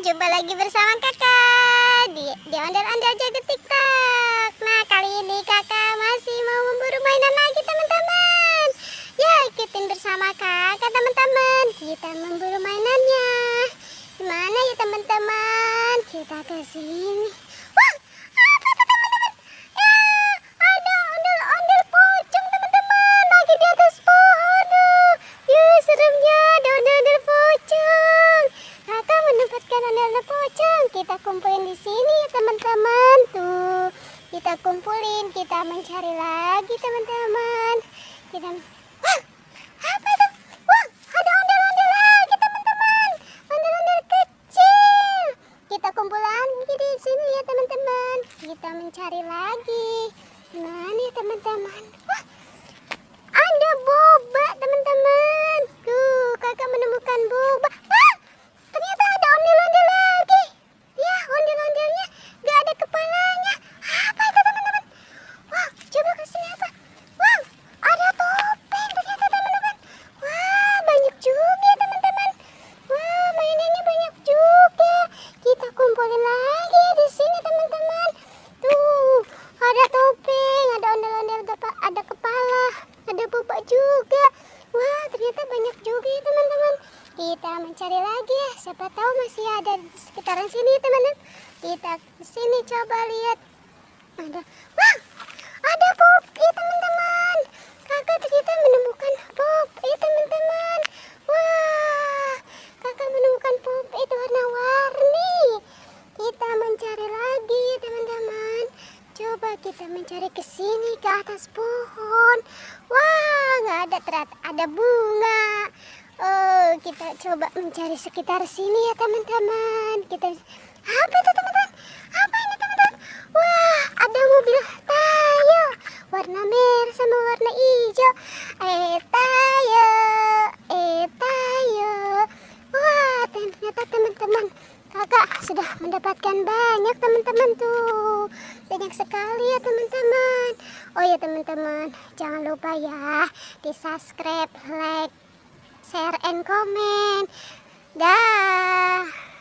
Jumpa lagi bersama kakak di ondel-ondel jaget TikTok. Nah, kali ini kakak masih mau memburu mainan lagi teman-teman. Ya, ikutin bersama kakak teman-teman. Kita memburu mainannya. Gimana ya teman-teman? Kita ke sini. Wah, apa tuh teman-teman? Ya, ada ondel-ondel pocong teman-teman. Lagi di atas pohon. Ya, seremnya ada ondel-ondel pocong. Kakak mendapatkan ondel-ondel pocong. Kita kumpulin di sini ya teman-teman. Tuh, kita kumpulin. Kita mencari lagi teman-teman. Kita wah, apa itu? Wah, ada ondel-ondel lagi teman-teman. Ondel-ondel kecil. Kita kumpul lagi di sini ya teman-teman. Kita mencari lagi. Mana ya teman-teman? Wah, ada boba teman-teman. Tuh, kakak menemukan boba. Wah, ternyata ada ondel-ondel lagi. Ya, ondel-ondelnya gak ada kepalanya. Apa itu teman-teman? Wah, coba kesini apa? Wah, ada topeng ternyata teman-teman. Wah, banyak juga ya teman-teman. Wah, mainannya banyak juga. Kita kumpulin lagi di sini teman-teman. Tuh, ada topeng, ada ondel-ondel, ada kepala, ada boba juga. Wah, ternyata banyak juga ya teman-teman. Kita mencari lagi ya, siapa tahu masih ada di sekitaran sini teman-teman. Kita kesini coba lihat. Wah, ada Poppy teman-teman. Kakak ternyata menemukan Poppy teman-teman. Wah, kakak menemukan Poppy itu warna-warni. Kita mencari lagi teman-teman. Coba kita mencari ke sini ke atas pohon. Wah, nggak ada, ternyata ada bunga. Oh, kita coba mencari sekitar sini ya teman-teman. Kita apa itu teman-teman? Apa ini teman-teman? Wah, ada mobil Tayo warna merah sama warna hijau. Tayo. Wah, ternyata teman-teman, kakak sudah mendapatkan banyak teman-teman tuh. Banyak sekali ya teman-teman. Oh ya teman-teman, jangan lupa ya di subscribe, like, share, and comment. Dah.